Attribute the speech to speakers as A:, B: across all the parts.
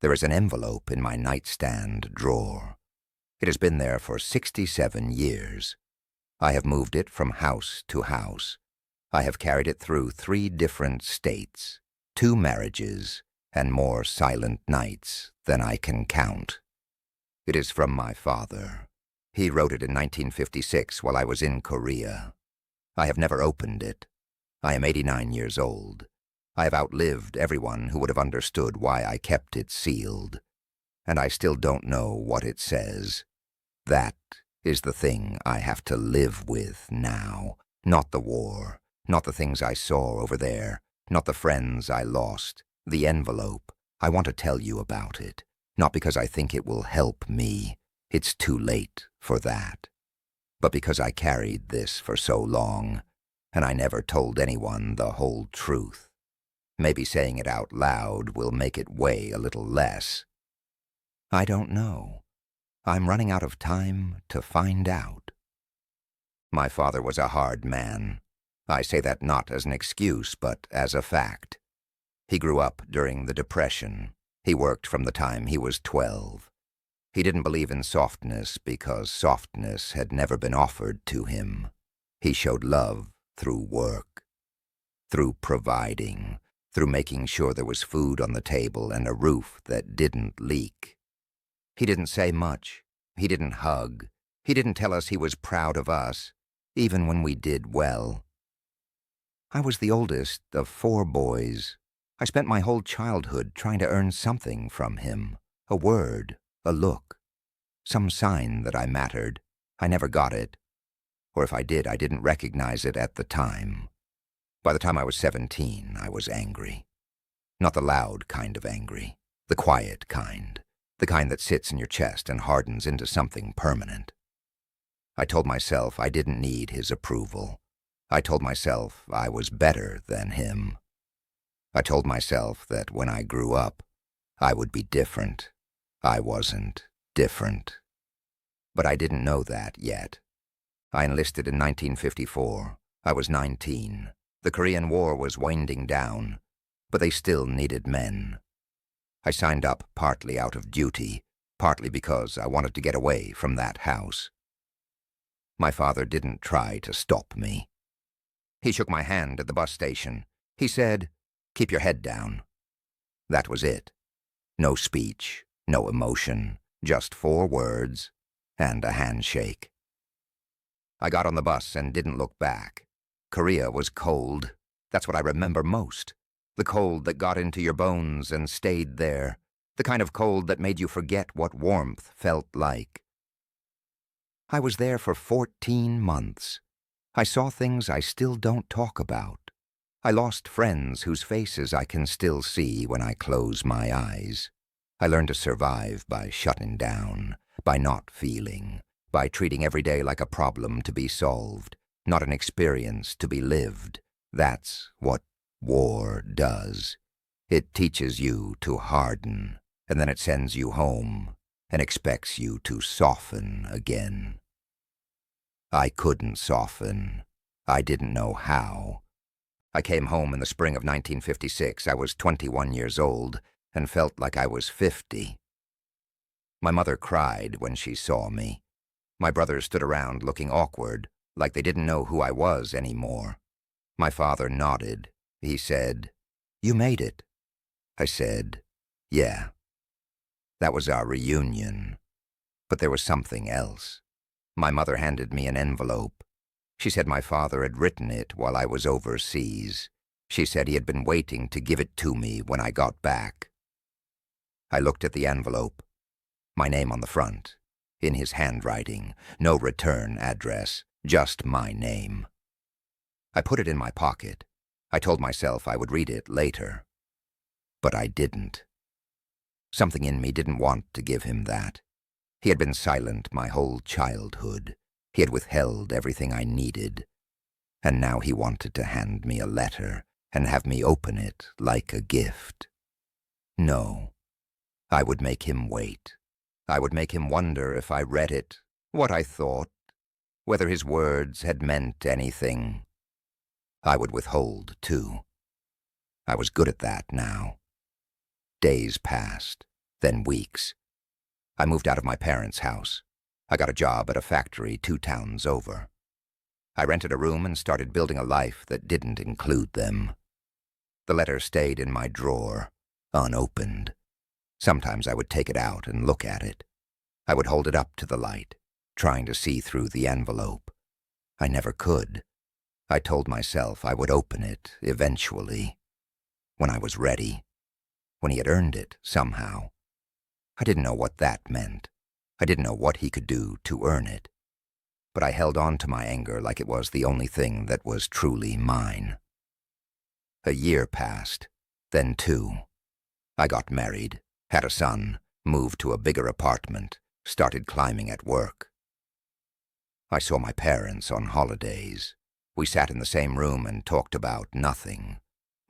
A: There is an envelope in my nightstand drawer. It has been there for 67 years. I have moved it from house to house. I have carried it through 3 different states, 2 marriages, and more silent nights than I can count. It is from my father. He wrote it in 1956 while I was in Korea. I have never opened it. I am 89 years old. I have outlived everyone who would have understood why I kept it sealed. And I still don't know what it says. That is the thing I have to live with now. Not the war, not the things I saw over there, not the friends I lost. The envelope. I want to tell you about it. Not because I think it will help me. It's too late for that. But because I carried this for so long, and I never told anyone the whole truth. Maybe saying it out loud will make it weigh a little less. I don't know. I'm running out of time to find out. My father was a hard man. I say that not as an excuse, but as a fact. He grew up during the Depression. He worked from the time he was 12. He didn't believe in softness because softness had never been offered to him. He showed love through work, through providing, through making sure there was food on the table and a roof that didn't leak. He didn't say much. He didn't hug. He didn't tell us he was proud of us, even when we did well. I was the oldest of 4 boys. I spent my whole childhood trying to earn something from him, a word, a look, some sign that I mattered. I never got it. Or if I did, I didn't recognize it at the time. By the time I was 17, I was angry. Not the loud kind of angry, the quiet kind, the kind that sits in your chest and hardens into something permanent. I told myself I didn't need his approval. I told myself I was better than him. I told myself that when I grew up, I would be different. I wasn't different. But I didn't know that yet. I enlisted in 1954. I was 19. The Korean War was winding down, but they still needed men. I signed up partly out of duty, partly because I wanted to get away from that house. My father didn't try to stop me. He shook my hand at the bus station. He said, "Keep your head down." That was it. No speech, no emotion, just 4 words and a handshake. I got on the bus and didn't look back. Korea was cold. That's what I remember most. The cold that got into your bones and stayed there. The kind of cold that made you forget what warmth felt like. I was there for 14 months. I saw things I still don't talk about. I lost friends whose faces I can still see when I close my eyes. I learned to survive by shutting down, by not feeling, by treating every day like a problem to be solved, not an experience to be lived. That's what war does. It teaches you to harden, and then it sends you home and expects you to soften again. I couldn't soften. I didn't know how. I came home in the spring of 1956. I was 21 years old and felt like I was 50. My mother cried when she saw me. My brothers stood around looking awkward, like they didn't know who I was anymore. My father nodded. He said, "You made it." I said, "Yeah." That was our reunion. But there was something else. My mother handed me an envelope. She said my father had written it while I was overseas. She said he had been waiting to give it to me when I got back. I looked at the envelope. My name on the front, in his handwriting, no return address, just my name. I put it in my pocket. I told myself I would read it later. But I didn't. Something in me didn't want to give him that. He had been silent my whole childhood. He had withheld everything I needed. And now he wanted to hand me a letter and have me open it like a gift. No. I would make him wait. I would make him wonder if I read it, what I thought, whether his words had meant anything. I would withhold, too. I was good at that now. Days passed. then weeks. I moved out of my parents' house. I got a job at a factory 2 towns over. I rented a room and started building a life that didn't include them. The letter stayed in my drawer, unopened. Sometimes I would take it out and look at it. I would hold it up to the light, trying to see through the envelope. I never could. I told myself I would open it eventually, when I was ready, when he had earned it somehow. I didn't know what that meant. I didn't know what he could do to earn it. But I held on to my anger like it was the only thing that was truly mine. A year passed, then 2. I got married, had a son, moved to a bigger apartment, started climbing at work. I saw my parents on holidays. We sat in the same room and talked about nothing.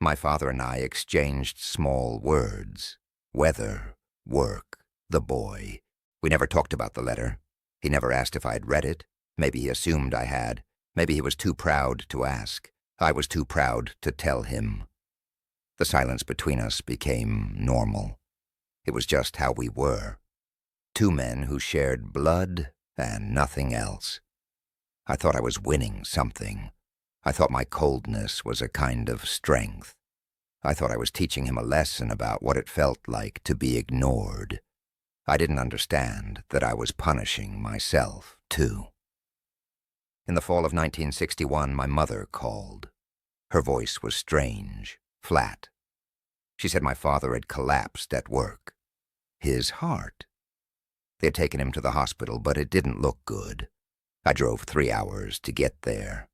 A: My father and I exchanged small words. Weather, work, the boy. We never talked about the letter. He never asked if I had read it. Maybe he assumed I had. Maybe he was too proud to ask. I was too proud to tell him. The silence between us became normal. It was just how we were. 2 men who shared blood and nothing else. I thought I was winning something. I thought my coldness was a kind of strength. I thought I was teaching him a lesson about what it felt like to be ignored. I didn't understand that I was punishing myself, too. In the fall of 1961, my mother called. Her voice was strange, flat. She said my father had collapsed at work. His heart. They had taken him to the hospital, but it didn't look good. I drove 3 hours to get there.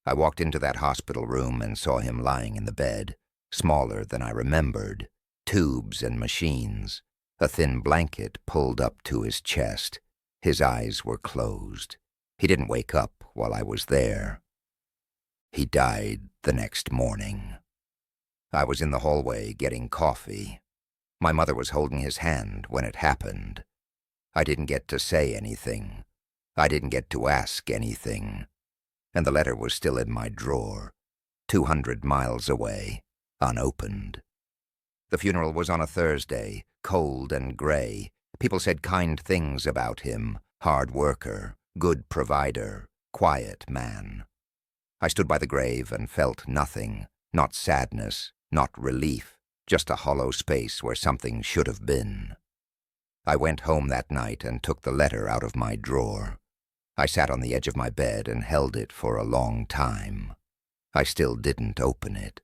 A: I walked into that hospital room and saw him lying in the bed, smaller than I remembered, tubes and machines, a thin blanket pulled up to his chest. His eyes were closed. He didn't wake up while I was there. He died the next morning. I was in the hallway getting coffee. My mother was holding his hand when it happened. I didn't get to say anything. I didn't get to ask anything. And the letter was still in my drawer, 200 miles away, unopened. The funeral was on a Thursday, cold and gray. People said kind things about him, hard worker, good provider, quiet man. I stood by the grave and felt nothing, not sadness, not relief, just a hollow space where something should have been. I went home that night and took the letter out of my drawer. I sat on the edge of my bed and held it for a long time. I still didn't open it.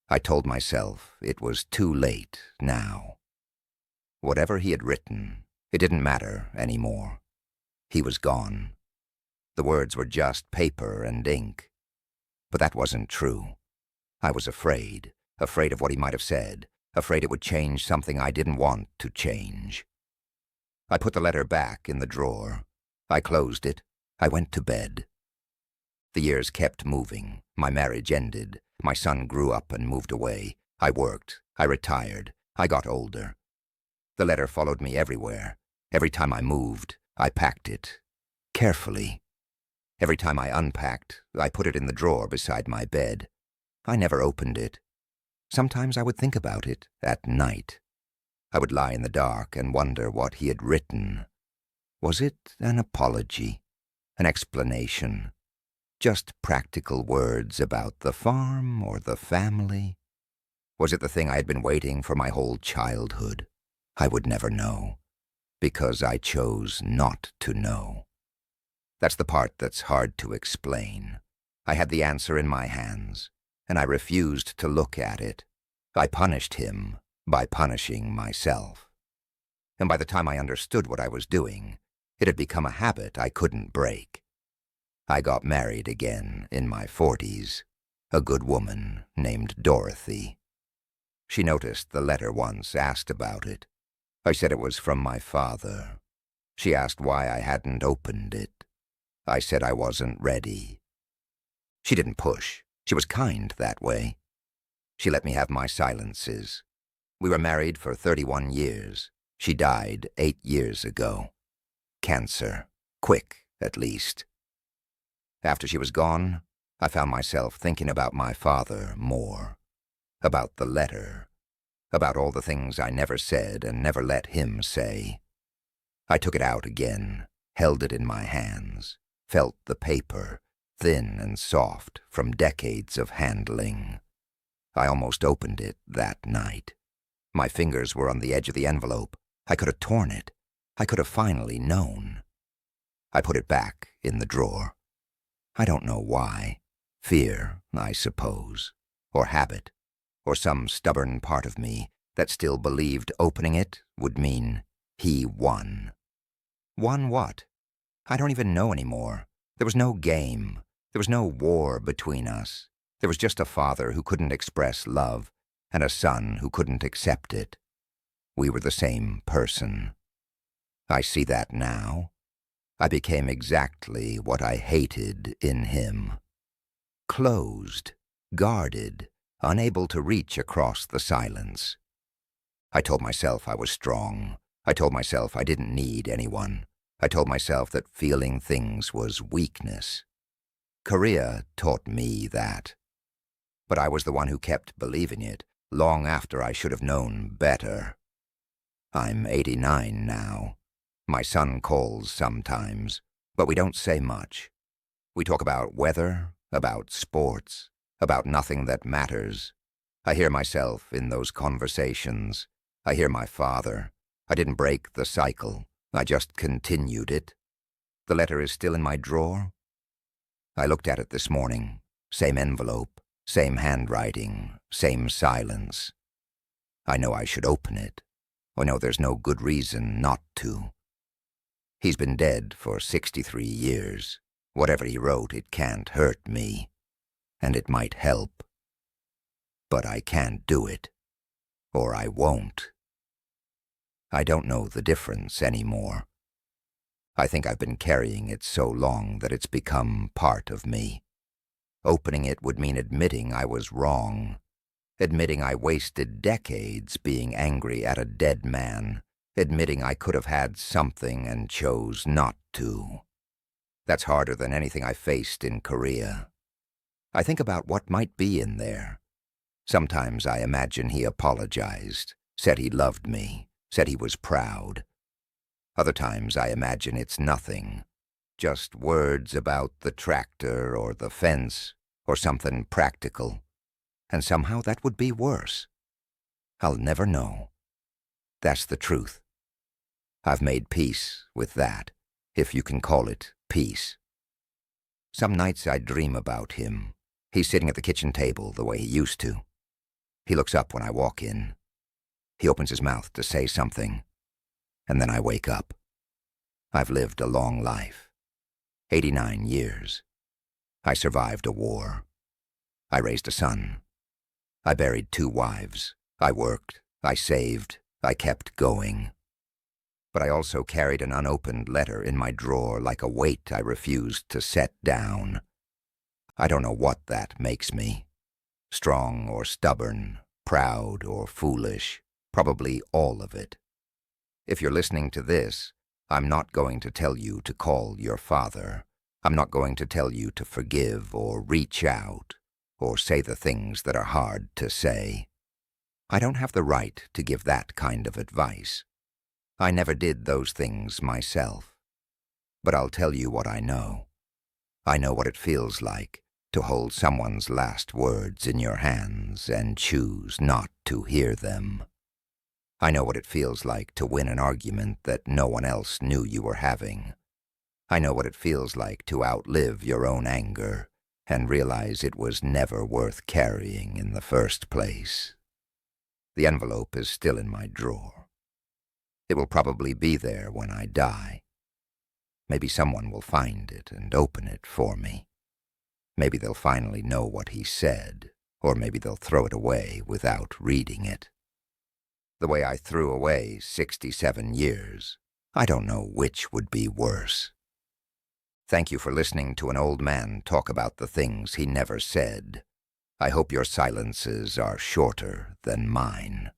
A: I told myself it was too late now. Whatever he had written, it didn't matter anymore. He was gone. The words were just paper and ink. But that wasn't true. I was afraid of what he might have said, afraid it would change something I didn't want to change. I put the letter back in the drawer. I closed it. I went to bed. The years kept moving. My marriage ended. My son grew up and moved away. I worked. I retired. I got older. The letter followed me everywhere. Every time I moved, I packed it. Carefully. Every time I unpacked, I put it in the drawer beside my bed. I never opened it. Sometimes I would think about it at night. I would lie in the dark and wonder what he had written. Was it an apology? An explanation? Just practical words about the farm or the family? Was it the thing I had been waiting for my whole childhood? I would never know, because I chose not to know. That's the part that's hard to explain. I had the answer in my hands, and I refused to look at it. I punished him by punishing myself. And by the time I understood what I was doing, it had become a habit I couldn't break. I got married again in my 40s, a good woman named Dorothy. She noticed the letter once, asked about it. I said it was from my father. She asked why I hadn't opened it. I said I wasn't ready. She didn't push. She was kind that way. She let me have my silences. We were married for 31 years. She died 8 years ago. Cancer. Quick, at least. After she was gone, I found myself thinking about my father more. About the letter. about all the things I never said and never let him say. I took it out again, held it in my hands, felt the paper, thin and soft from decades of handling. I almost opened it that night. My fingers were on the edge of the envelope. I could have torn it. I could have finally known. I put it back in the drawer. I don't know why. Fear, I suppose, or habit, or some stubborn part of me that still believed opening it would mean he won. Won what? I don't even know anymore. There was no game. There was no war between us. There was just a father who couldn't express love and a son who couldn't accept it. We were the same person. I see that now. I became exactly what I hated in him. Closed, guarded, unable to reach across the silence. I told myself I was strong. I told myself I didn't need anyone. I told myself that feeling things was weakness. Korea taught me that. But I was the one who kept believing it, long after I should have known better. I'm 89 now. My son calls sometimes, but we don't say much. We talk about weather, about sports, about nothing that matters. I hear myself in those conversations. I hear my father. I didn't break the cycle. I just continued it. The letter is still in my drawer. I looked at it this morning. Same envelope, same handwriting, same silence. I know I should open it. I know there's no good reason not to. He's been dead for 63 years. Whatever he wrote, it can't hurt me. And it might help. But I can't do it. Or I won't. I don't know the difference anymore. I think I've been carrying it so long that it's become part of me. Opening it would mean admitting I was wrong. Admitting I wasted decades being angry at a dead man. Admitting I could have had something and chose not to. That's harder than anything I faced in Korea. I think about what might be in there. Sometimes I imagine he apologized, said he loved me, said he was proud. Other times I imagine it's nothing, just words about the tractor or the fence or something practical. And somehow that would be worse. I'll never know. That's the truth. I've made peace with that, if you can call it peace. Some nights I dream about him. He's sitting at the kitchen table the way he used to. He looks up when I walk in. He opens his mouth to say something, and then I wake up. I've lived a long life, 89 years. I survived a war. I raised a son. I buried 2 wives. I worked. I saved. I kept going. But I also carried an unopened letter in my drawer like a weight I refused to set down. I don't know what that makes me. Strong or stubborn, proud or foolish, probably all of it. If you're listening to this, I'm not going to tell you to call your father. I'm not going to tell you to forgive or reach out or say the things that are hard to say. I don't have the right to give that kind of advice. I never did those things myself. But I'll tell you what I know. I know what it feels like to hold someone's last words in your hands and choose not to hear them. I know what it feels like to win an argument that no one else knew you were having. I know what it feels like to outlive your own anger and realize it was never worth carrying in the first place. The envelope is still in my drawer. It will probably be there when I die. Maybe someone will find it and open it for me. Maybe they'll finally know what he said, or maybe they'll throw it away without reading it. The way I threw away 67 years, I don't know which would be worse. Thank you for listening to an old man talk about the things he never said. I hope your silences are shorter than mine.